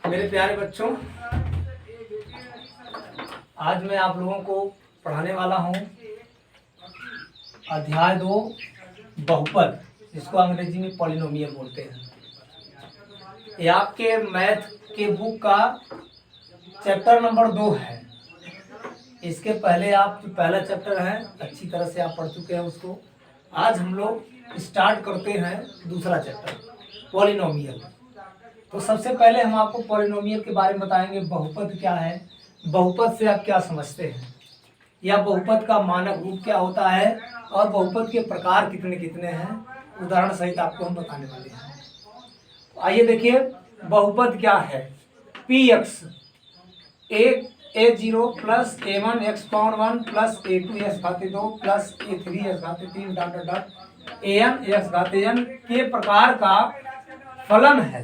मेरे प्यारे बच्चों, आज मैं आप लोगों को पढ़ाने वाला हूँ अध्याय 2 बहुपद, जिसको अंग्रेजी में पॉलिनोमियल बोलते हैं। ये आपके मैथ के बुक का चैप्टर नंबर 2 है। इसके पहले आप जो पहला चैप्टर है अच्छी तरह से आप पढ़ चुके हैं उसको। आज हम लोग स्टार्ट करते हैं दूसरा चैप्टर पॉलिनोमियल। तो सबसे पहले हम आपको पॉलिनोमियल के बारे में बताएंगे। बहुपद क्या है, बहुपद से आप क्या समझते हैं, या बहुपद का मानक रूप क्या होता है, और बहुपद के प्रकार कितने कितने हैं, उदाहरण सहित आपको हम बताने वाले हैं। तो आइए देखिए, बहुपद क्या है। px a0 plus a1 x power 1 plus a2 x घाते 2 plus a3 x घाते 3 dot dot dot an x घाते n के प्रकार का फलन है।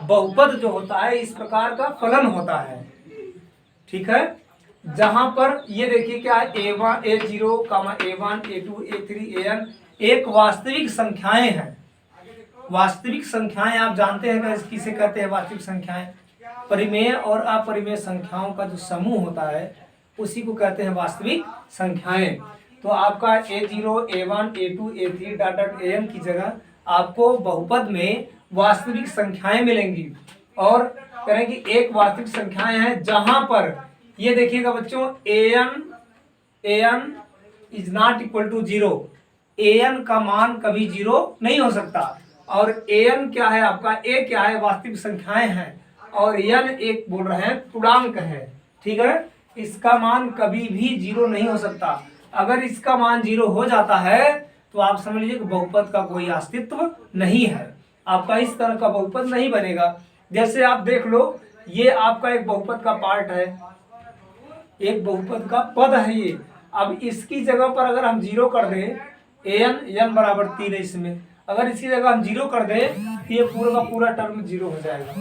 बहुपद जो होता है इस प्रकार का फलन होता है, ठीक है। जहां पर ये देखिए क्या है, a1 a0 a1 a2 a3 an एक वास्तविक संख्याएं हैं। वास्तविक संख्याएं आप जानते हैं किसे कहते हैं। वास्तविक संख्याएं परिमेय और अपरिमेय संख्याओं का जो समूह होता है उसी को कहते हैं वास्तविक संख्याएं। तो आपका a0 a1 a2 a3 dot dot an की जगह आपको बहुपद में वास्तविक संख्याएं मिलेंगी। और करेंगे एक वास्तविक संख्याएं हैं जहां पर ये देखिएगा बच्चों, an is not equal to 0। an का मान कभी 0 नहीं हो सकता। और an क्या है आपका, a क्या है, वास्तविक संख्याएं हैं, और n एक बोल रहे हैं पूर्णांक है, ठीक है। इसका मान कभी भी 0 नहीं हो सकता। अगर इसका मान 0 हो जाता है तो आप समझ लीजिए कि बहुपद का कोई अस्तित्व नहीं है। आपका इस तरह का बहुपद नहीं बनेगा। जैसे आप देख लो, ये आपका एक बहुपद का पार्ट है, एक बहुपद का पद है ये। अब इसकी जगह पर अगर हम 0 कर दें, n बराबर 3 है, इसमें अगर इसकी जगह हम 0 कर दें तो ये पूरा का पूरा टर्म 0 हो जाएगा,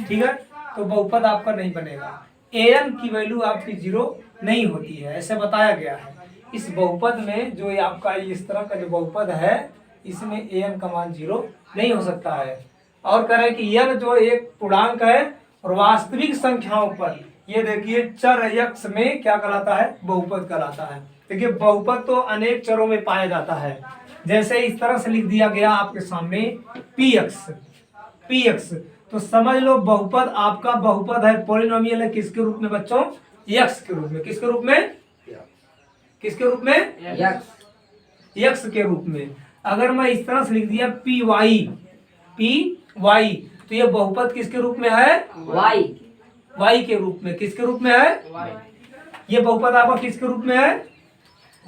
ठीक है। तो बहुपद आपका नहीं बनेगा। an की वैल्यू आपकी 0 नहीं होती है, ऐसे बताया गया है। इस बहुपद में जो आपका इस तरह का जो बहुपद है इसमें an का मान 0 नहीं हो सकता है। और कह रहे हैं कि n जो एक पूर्णांक है और वास्तविक संख्याओं पर ये देखिए चर x में क्या कहलाता है, बहुपद कहलाता है। देखिए बहुपद तो अनेक चरों में पाया जाता है। जैसे इस तरह से लिख दिया गया आपके सामने px, तो समझ लो बहुपद आपका बहुपद है, पॉलिनोमियल है किसके रूप में बच्चों, x के रूप में। किसके रूप में, किसके रूप में, x के रूप में। अगर मैं इस तरह से लिख दिया py, तो ये बहुपद किसके रूप में है, y के रूप में। किसके रूप में है, ये बहुपद आपका किसके रूप में है,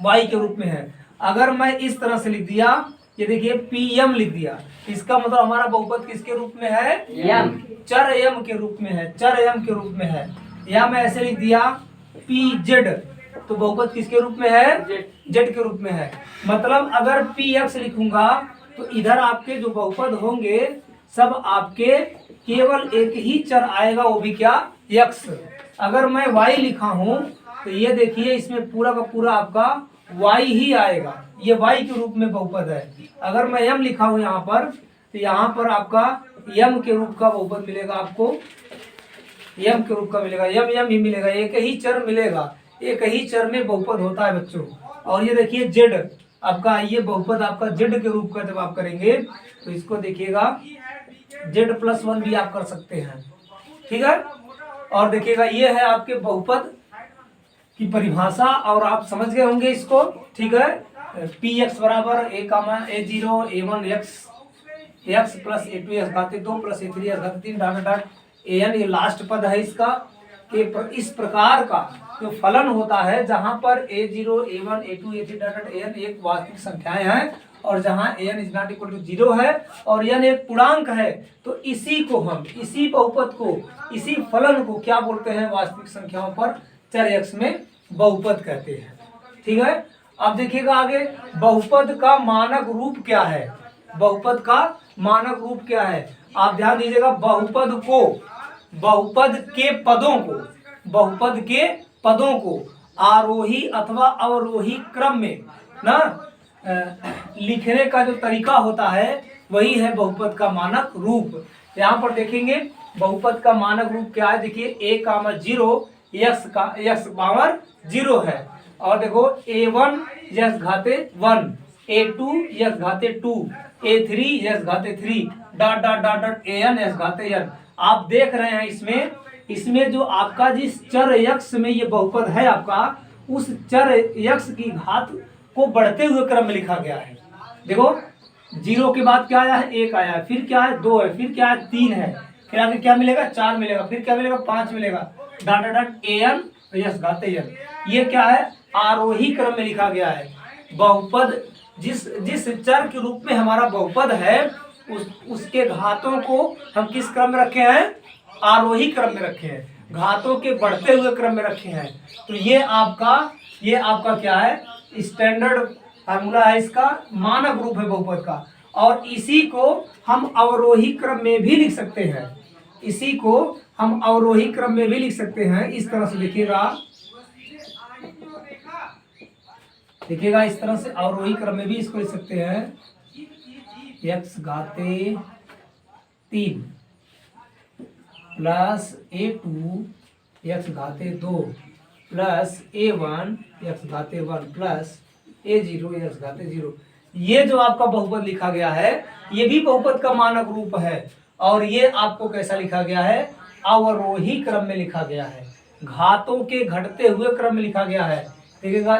y के रूप में है। अगर मैं इस तरह से लिख दिया, ये देखिए pm लिख दिया, इसका मतलब हमारा बहुपद किसके रूप में है, चर m के रूप में है, चर m के रूप में है। या मैं ऐसे लिख दिया pz, तो बहुपद किसके रूप में है, z के रूप में है। मतलब अगर px लिखूंगा तो इधर आपके जो बहुपद होंगे सब आपके केवल एक ही चर आएगा, वो भी क्या, x। अगर मैं y लिखा हूं तो ये देखिए इसमें पूरा का पूरा आपका y ही आएगा, ये y के रूप में बहुपद है। अगर मैं m लिखा हूं यहाँ पर तो यहाँ पर आपका m के रूप का बहुपद मिलेगा, आपको m के रूप का मिलेगा, m ही मिलेगा, एक ही चर मिलेगा, एक ही चर में बहुपद होता है बच्चों। और ये देखिए z आपका, ये बहुपद आपका z के रूप का जब आप करेंगे तो इसको देखिएगा z+1 भी आप कर सकते हैं, ठीक है। और देखिएगा ये है आपके बहुपद की परिभाषा, और आप समझ गए होंगे इसको, ठीक है। px बराबर a0 a1 x plus a2 x घाते 2 plus a3 x घाते 3 dot dot an, ये लास्ट पद है इसका। इस प्रकार का जो फलन होता है जहां पर a0 a1 a2 a3 dot dot an एक वास्तविक संख्याएं हैं, और जहां an is not equal to 0 है और n एक पूर्णांक है, तो इसी को हम, इसी बहुपद को, इसी फलन को क्या बोलते हैं, वास्तविक संख्याओं पर चर x में बहुपद कहते हैं, ठीक है। अब देखिएगा आगे, बहुपद का मानक रूप क्या है, बहुपद का मानक रूप क्या है। आप ध्यान दीजिएगा, बहुपद को, बहुपद के पदों को, बहुपद के पदों को आरोही अथवा अवरोही क्रम में ना लिखने का जो तरीका होता है वही है बहुपद का मानक रूप। यहाँ पर देखेंगे बहुपद का मानक रूप क्या है, देखिए a,0 x पावर 0 है, और देखो a1 x घाते 1, a2 x घाते 2, a3 x घाते 3, dot dot dot dot an x घाते n। आप देख रहे हैं इसमें जो आपका जिस चर x में ये बहुपद है आपका, उस चर x की घात को बढ़ते हुए क्रम में लिखा गया है। देखो 0 के बाद क्या आया है, 1 आया है, फिर क्या है 2 है, फिर क्या है 3 है, फिर आगे क्या मिलेगा 4 मिलेगा, फिर क्या मिलेगा 5 मिलेगा, डॉट डॉट an यस घाते n। ये क्या है, आरोही क्रम में लिखा गया है। बहुपद जिस चर के रूप में हमारा बहुपद है उसके घातों को हम किस क्रम में रखे हैं, आरोही क्रम में रखे हैं, घातों के बढ़ते हुए क्रम में रखे हैं। तो ये आपका क्या है, स्टैंडर्ड फार्मूला है, इसका मानक रूप है बहुपद का। और इसी को हम अवरोही क्रम में भी लिख सकते हैं, इसी को हम अवरोही क्रम में भी लिख सकते हैं। इस तरह से देखिएगा इस तरह से अवरोही क्रम में भी इसको लिख सकते हैं, x घाते 3 plus a2 x घाते 2 plus a1 x घाते 1 plus a0 x घाते 0। ये जो आपका बहुपद लिखा गया है ये भी बहुपद का मानक रूप है, और ये आपको कैसा लिखा गया है, अवरोही क्रम में लिखा गया है, घातों के घटते हुए क्रम में लिखा गया है। देखिएगा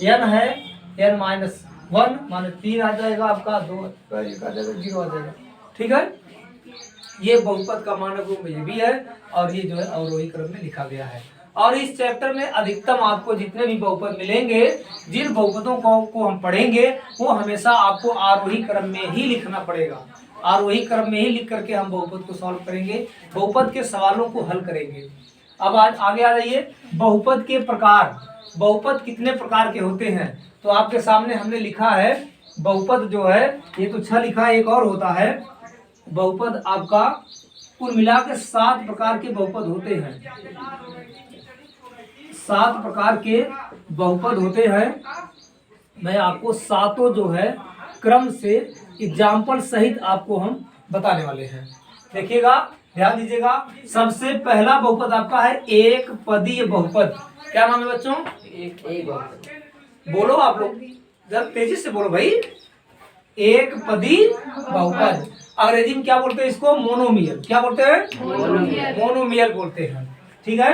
n है, n माइनस 1 माने 3 आ जाएगा आपका, 2 आ जाएगा, 0 आ जाएगा। ठीक है, ये बहुपद का मानक रूप ये भी है, और ये जो है अवरोही क्रम में लिखा गया है। और इस चैप्टर में अधिकतम आपको जितने भी बहुपद मिलेंगे, जिन बहुपदों को हम पढ़ेंगे वो हमेशा आपको आरोही क्रम में ही लिखना पड़ेगा। आरोही क्रम में ही लिख करके हम बहुपद को सॉल्व करेंगे, बहुपद के सवालों को हल करेंगे। अब आज आगे आ जाइए, बहुपद के प्रकार। बहुपद कितने प्रकार के होते हैं, तो आपके सामने हमने लिखा है बहुपद जो है, ये तो 6 लिखा है, एक और होता है बहुपद। आपका कुल मिला के 7 प्रकार के बहुपद होते हैं, 7 प्रकार के बहुपद होते हैं। मैं आपको सातों जो है क्रम से एग्जाम्पल सहित आपको हम बताने वाले हैं। देखिएगा, ध्यान दीजिएगा। सबसे पहला बहुपद आपका है एक पदीय बहुपद। क्या नाम है बच्चों, एक बहुपद। बोलो आप लोग, जरा तेजी से बोलो भाई। एक पदी बहुपद, अंग्रेजी में क्या बोलते हैं इसको, मोनोमियल। क्या बोलते हैं, मोनोमियल बोलते हैं। ठीक है,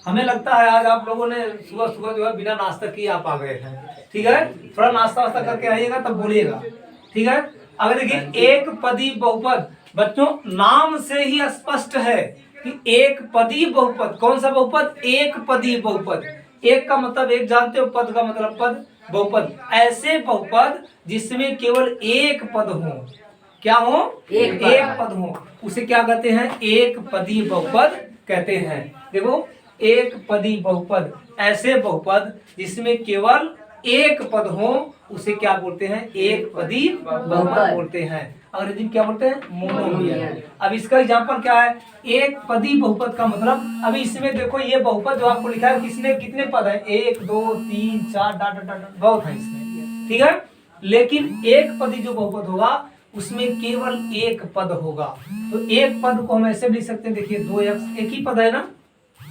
हमें लगता है आज आप लोगों ने सुबह सुबह जो है बिना नाश्ता किए आप आ गए हैं। ठीक है, थोड़ा नाश्ता वास्ता करके आइएगा तब बोलिएगा। ठीक है, अगर देखिए एक पदी बहुपद, बच्चों नाम से ही स्पष्ट है कि एक पदी बहुपद। कौन सा बहुपद, एक पदी बहुपद। एक का मतलब एक जानते हो, पद का मतलब पद, बहुपद। ऐसे बहुपद जिसमें केवल एक पद हो, क्या हो, एक पद हो, उसे क्या कहते हैं, एक पदी बहुपद कहते हैं। देखो, एक पदी बहुपद, ऐसे बहुपद जिसमें केवल एक पद हो उसे क्या बोलते हैं, एक पदी बहुपद बोलते हैं। अंग्रेजी में क्या बोलते हैं, मोनोमियल। अब इसका एग्जांपल क्या है, एक पदी बहुपद का मतलब, अभी इसमें देखो ये बहुपद जो आपको लिखा है किसने कितने पद है, 1 2 3 4 डाट डाट बहुत है इसमें। ठीक है, लेकिन एक पदी जो बहुपद होगा उसमें केवल एक पद होगा। तो एक पद को हम ऐसे भी लिख सकते हैं, देखिए 2x, एक ही पद है ना,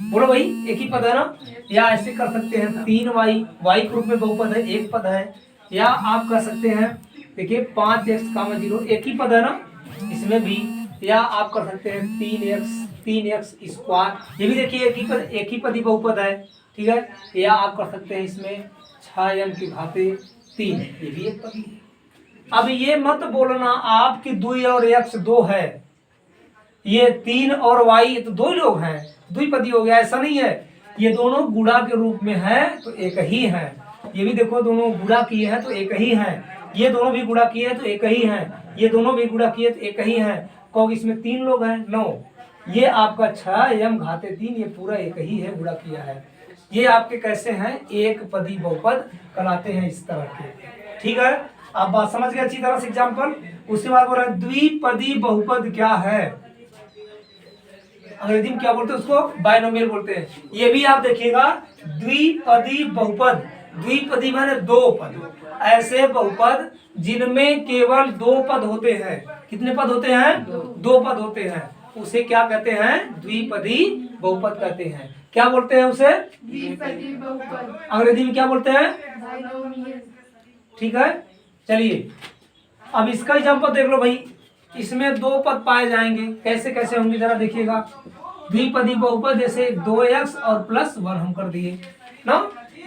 बोलो भाई, एक ही पद है ना। या ऐसे कर सकते हैं 3y, y के रूप में बहुपद है, एक पद है। या आप कर सकते हैं, देखिए 5x, 0, एक ही पद है ना इसमें भी। या आप कर सकते हैं 3x स्क्वायर, ये भी देखिए एक ही पदी बहुपद है। ठीक है, या आप कर सकते हैं इसमें 6m की घाते 3, ये भी एक पद। अब ये मत बोलना आप कि 2 और x 2 है, ये 3 और y तो 2 लोग हैं, द्विपदी हो गया, ऐसा नहीं है। ये दोनों गुणा के रूप में है तो एक ही है। ये भी देखो, दोनों गुणा किए हैं तो एक ही है। ये दोनों भी गुणा किए तो एक ही है, ये दोनों भी गुणा किए तो एक ही है। क्योंकि इसमें 3 लोग हैं, 9। ये आपका 6m घाते 3, ये पूरा एक ही है, गुणा किया है। ये आपके कैसे हैं, एक पदी बहुपद कहलाते हैं, इस तरह के। ठीक है, आप बात समझ गए अच्छी तरह से एग्जाम्पल। उसके बाद बोल रहे हैं द्विपदी बहुपद क्या है, अंग्रेजी में क्या बोलते हैं उसको, बाइनोमियल बोलते हैं। ये भी आप देखिएगा, द्विपदी बहुपद, द्विपदी माने 2 पद, ऐसे बहुपद जिनमें केवल 2 पद होते हैं। कितने पद होते हैं? दो पद होते हैं। उसे क्या कहते हैं? द्विपदी बहुपद कहते हैं। क्या बोलते हैं उसे? द्विपदी बहुपद। अंग्रेजी में क्या बोलते हैं? बाइनोमियल। ठीक है, चलिए अब इसका एग्जाम्पल देख लो भाई। इसमें दो पद पाए जाएंगे, कैसे कैसे होंगे जरा देखिएगा। द्विपदी बहुपद जैसे 2x और +1 हम कर दिए ना।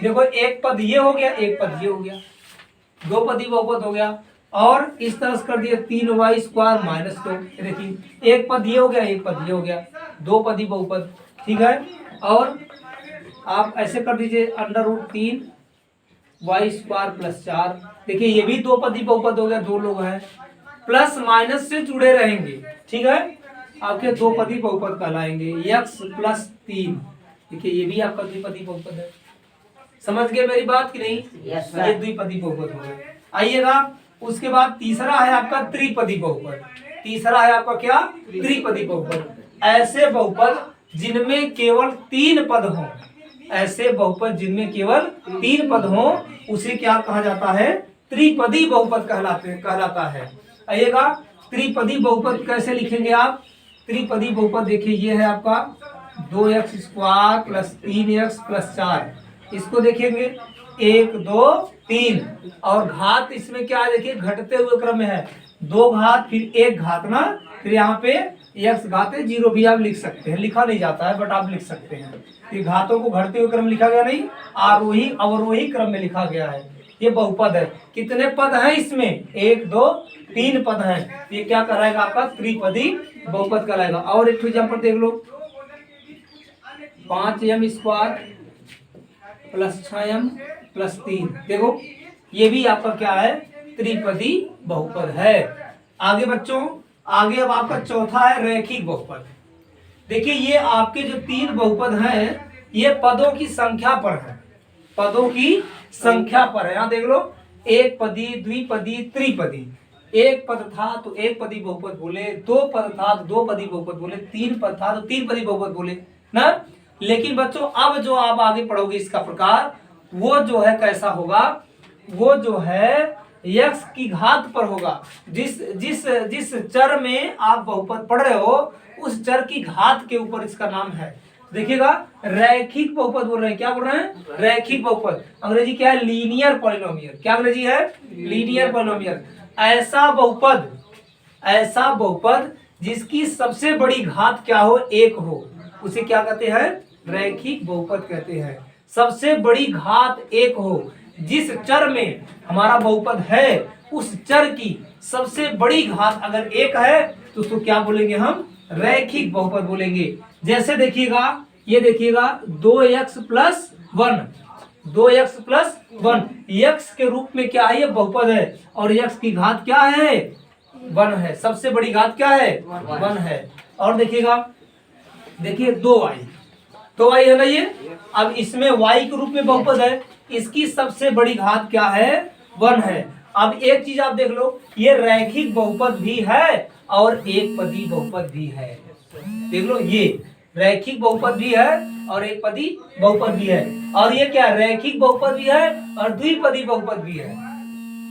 देखो एक पद ये हो गया, एक पद ये हो गया, दो पदी बहुपद हो गया। और इस तरह से कर दिए 3y² - 2। देखिए एक पद ये हो गया, एक पद ये हो गया, दो पदी बहुपद। ठीक है, और आप ऐसे कर दीजिए √3 y² + 4। देखिए ये भी दो पदी बहुपद हो गया, दो लोग हैं, प्लस माइनस से जुड़े रहेंगे। ठीक है, आपके दो पदी बहुपद कहलाएंगे, x + 3। देखिए ये भी आपका द्विपदी बहुपद है। समझ गए मेरी बात कि नहीं? ये द्विपदी बहुपद हो गए। आइएगा उसके बाद तीसरा है आपका त्रिपदी बहुपद। तीसरा है आपका क्या? त्रिपदी बहुपद। ऐसे बहुपद जिनमें केवल 3 पद हों, ऐसे बहुपद जिनमें केवल 3 पद हों, उसे क्या कहा जाता है? त्रिपदी बहुपद कहलाता है। आइएगा त्रिपदी बहुपद कैसे लिखेंगे आप? त्रिपदी बहुपद देखिए ये है आपका 2x² + 3x + 4। इसको देखेंगे 1 2 3, और घात इसमें क्या है? देखिए घटते हुए क्रम में है, 2 घात फिर 1 घात ना, फिर यहाँ पे x घाते 0 भी आप लिख सकते हैं, लिखा नहीं जाता है बट आप लिख सकते हैं। ये घातों को घटते हुए क्रम लिखा गया नहीं, आरोही अवरोही क्रम में लिखा गया है। ये बहुपद है। कितने पद हैं इसमें? 1 2 3 पद हैं। ये क्या कहलाएगा? आपका त्रिपदी बहुपद कहलाएगा। और एक एग्जाम्पल देख लो, 5m² + 6m + 3। देखो ये भी आपका क्या है? त्रिपदी बहुपद है। आगे बच्चों, आगे अब आपका चौथा है रैखिक बहुपद। देखिए ये आपके जो 3 बहुपद हैं, ये पदों की संख्या पर है, पदों की संख्या पर है। यहाँ देख लो, एक पदी, द्विपदी, त्रिपदी। एक पद था तो एक पदी बहुपद बोले, दो पद था तो दो पदी बहुपद बोले, 3 पद था तो 3 पदी बहुपद बोले ना। लेकिन बच्चों अब जो आप आगे पढ़ोगे इसका प्रकार, वो जो है कैसा होगा? वो जो है x की घात पर होगा। जिस जिस जिस चर में आप बहुपद पढ़ रहे हो, उस चर की घात के ऊपर इसका नाम है। देखिएगा रैखिक बहुपद बोल रहे हैं। क्या बोल रहे हैं? रैखिक बहुपद। अंग्रेजी क्या है? Linear polynomial. क्या अंग्रेजी है? Linear polynomial. ऐसा बहुपद जिसकी सबसे बड़ी घात क्या हो? 1 हो, उसे क्या कहते हैं? रैखिक बहुपद कहते हैं। सबसे बड़ी घात 1 हो, जिस चर में हमारा बहुपद है उस चर की सबसे बड़ी घात अगर 1 है तो उसको क्या बोलेंगे हम? रैखिक बहुपद बोलेंगे। जैसे देखिएगा, ये देखिएगा 2x + 1, 2x + 1 x के रूप में क्या है? ये बहुपद है, और x की घात क्या है? 1 है। सबसे बड़ी घात क्या है? 1 है। और देखिएगा, देखिए 2y है ना ये। अब इसमें y के रूप में बहुपद है, इसकी सबसे बड़ी घात क्या है? 1 है। अब एक चीज आप देख लो, ये रैखिक बहुपद भी है और एक पदी बहुपद भी है। देख लो, ये रैखिक बहुपद भी है और एक पदी बहुपद भी है। और ये क्या? रैखिक बहुपद भी है और द्विपदी बहुपद भी है।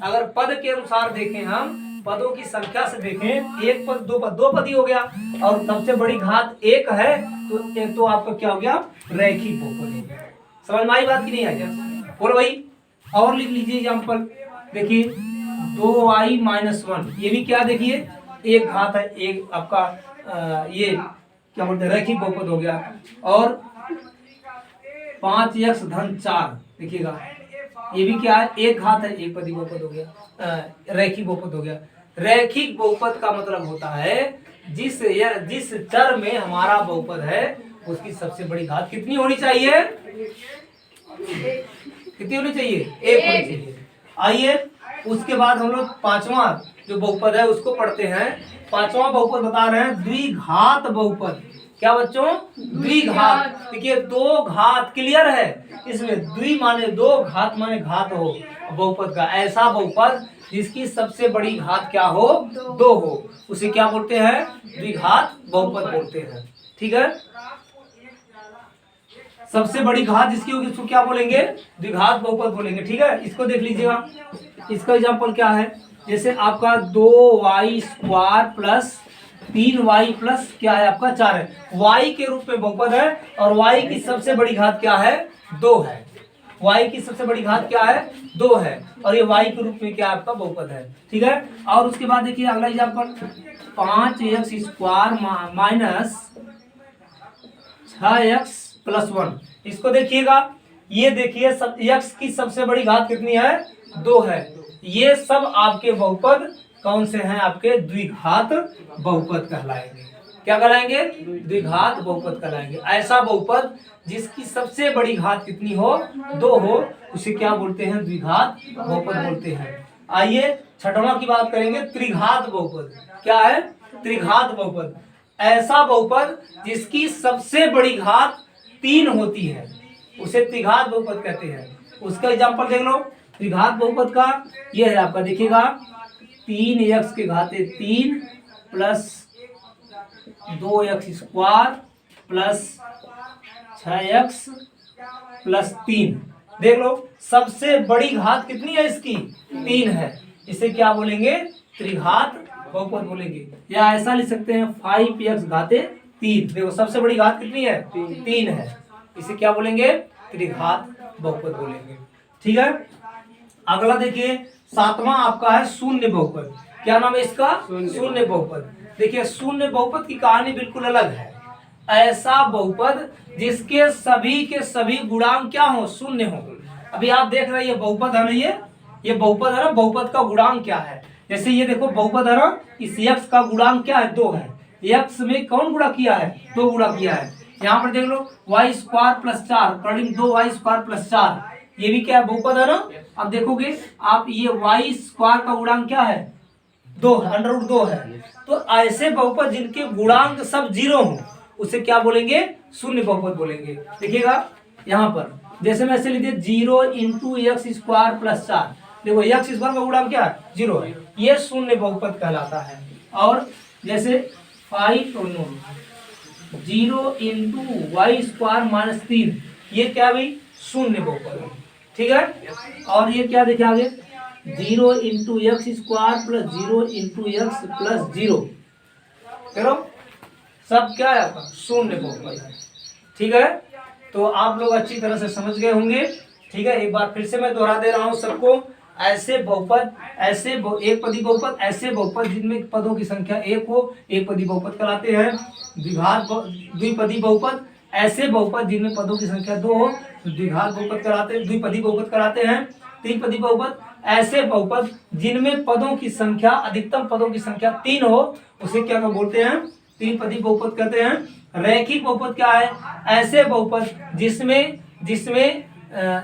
अगर पद के अनुसार देखें, हम पदों की संख्या से देखें, एक पद दो पदी हो गया और सबसे बड़ी घात 1 है, तो एक तो आपका क्या हो गया? रैखिक बहुपद हो गया। समझ में आई बात की नहीं आई? बोलो भाई। और लिख लीजिए एग्जाम्पल। देखिए 2y - 1, ये भी क्या? देखिए एक घात है, एक आपका ये क्या बोलते हैं? रैखिक बहुपद हो गया। और 5x - 4, देखिएगा ये भी क्या है? एक घात है, एक पदी बहुपद हो गया, रैखिक बहुपद हो गया। रैखिक बहुपद का मतलब होता है जिस चर में हमारा बहुपद है उसकी सबसे बड़ी घात कितनी होनी चाहिए? कितनी होनी चाहिए? 1 होनी चाहिए। आइए उसके बाद हम लोग पांचवा जो बहुपद है उसको पढ़ते हैं। पांचवा बहुपद बता रहे हैं द्विघात बहुपद। क्या बच्चों? द्विघात। देखिए 2 घात क्लियर है, इसमें द्वि माने 2, घात माने घात हो बहुपद का। ऐसा बहुपद जिसकी सबसे बड़ी घात क्या हो? 2 हो, उसे क्या बोलते हैं? द्विघात बहुपद बोलते हैं। ठीक है, सबसे बड़ी घात जिसकी होगी उसको क्या बोलेंगे? द्विघात बहुपद बोलेंगे। ठीक है, इसको देख लीजिएगा। इसका एग्जाम्पल क्या है? जैसे आपका 2y² प्लस 3y प्लस क्या है आपका 4 है, y के रूप में बहुपद है और y की सबसे बड़ी घात क्या है 2 है, y की सबसे बड़ी घात क्या है 2 है और ये y के रूप में क्या आपका बहुपद है। ठीक है, और उसके बाद देखिए अगला example 5x² minus 6x plus 1। इसको देखिएगा, ये देखिए सब x की सबसे बड़ी घात कितनी है 2 है। ये सब आपके बहुपद कौन से हैं, आपके द्विघात बहुपद कहलाएंगे। क्या कहलाएंगे, द्विघात बहुपद कहलाएंगे। ऐसा बहुपद जिसकी सबसे बड़ी घात कितनी हो 2 हो उसे क्या बोलते हैं, द्विघात बहुपद बोलते हैं। आइए छठवां की बात करेंगे, त्रिघात बहुपद। क्या है, त्रिघात बहुपद, ऐसा बहुपद जिसकी सबसे बड़ी घात 3 होती है उसे त्रिघात बहुपद कहते हैं। उसका एग्जांपल देख लो त्रिघात बहुपद का, ये है आपका, देखिएगा 3x के घाते 3 plus 2x² plus 6x plus 3। देख लो सबसे बड़ी घात कितनी है इसकी 3 है, इसे क्या बोलेंगे, त्रिघात बहुपद बोलेंगे। या ऐसा लिख सकते हैं 5x घाते 3। देखो सबसे बड़ी घात कितनी है 3 है, इसे क्या बोलेंगे, त्रिघात बहुपद बोलेंगे। ठीक है, अगला देखिए सातवां आपका है शून्य बहुपद। क्या नाम है इसका, शून्य बहुपद। देखिए शून्य बहुपद की कहानी बिल्कुल अलग है। ऐसा बहुपद जिसके सभी के सभी गुणांक क्या हो, शून्य हो। अभी आप देख रहे हैं ये बहुपद है ना, ये बहुपद है ना, बहुपद का गुणांक क्या है। जैसे ये देखो बहुपद है ना, इस x का गुणांक क्या है 2 है, x में कौन गुणा किया है 2 गुणा किया है। यहाँ पर देख लो y² प्लस 4 कर्डिंग 2y² प्लस 4, ये भी क्या है बहुपद है ना। अब देखोगे आप ये y² का गुणांक क्या है 2 √2 है। तो ऐसे बहुपद जिनके गुणांक सब 0 हो उसे क्या बोलेंगे, शून्य बहुपद बोलेंगे। देखिएगा यहाँ पर जैसे मैं ऐसे लिखिए 0 × x² प्लस 4, देखो x² का गुणांक क्या है 0 है, ये शून्य बहुपद कहलाता है। और जैसे 5 0 × y² माइनस 3, ये क्या भाई शून्य बहुपद है। ठीक है, और ये क्या देखिए आगे 0 × x² प्लस 0 × x प्लस 0, करो सब क्या है आपका शून्य बहुपद है। ठीक है, तो आप लोग अच्छी तरह से समझ गए होंगे। ठीक है, एक बार फिर से मैं दोहरा दे रहा हूँ सबको। ऐसे बहुपद, ऐसे एक पदी बहुपद, ऐसे बहुपद जिनमें पदों की संख्या 1 हो एक पदी बहुपद कहलाते हैं। द्विपदी बहुपद, ऐसे बहुपद जिनमें पदों की संख्या 2 हो द्विघात बहुपद कहलाते हैं, द्विपदी बहुपद कहलाते हैं। 3 पदी बहुपद, ऐसे बहुपद जिनमें पदों की संख्या, अधिकतम पदों की संख्या 3 हो उसे क्या बोलते हैं, 3 पदी बहुपद कहते हैं। रैखिक बहुपद क्या है, ऐसे बहुपद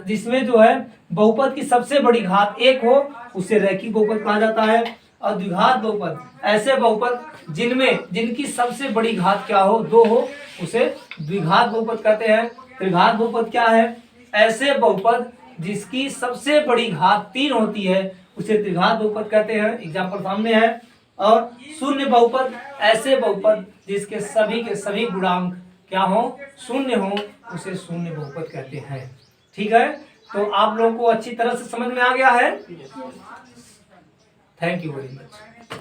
जिसमें जो है बहुपद की सबसे बड़ी घात 1 हो उसे रैखिक बहुपद कहा जाता है। और द्विघात बहुपद, ऐसे बहुपद जिनकी सबसे बड़ी घात क्या हो 2 हो उसे द्विघात बहुपद कहते हैं। त्रिघात बहुपद क्या है, ऐसे बहुपद जिसकी सबसे बड़ी घात 3 होती है उसे त्रिघात बहुपद कहते हैं। एग्जाम्पल सामने है। और शून्य बहुपद, ऐसे बहुपद जिसके सभी के सभी गुणांक क्या हो, शून्य हो उसे शून्य बहुपद कहते हैं। ठीक है, तो आप लोगों को अच्छी तरह से समझ में आ गया है। Thank you very much.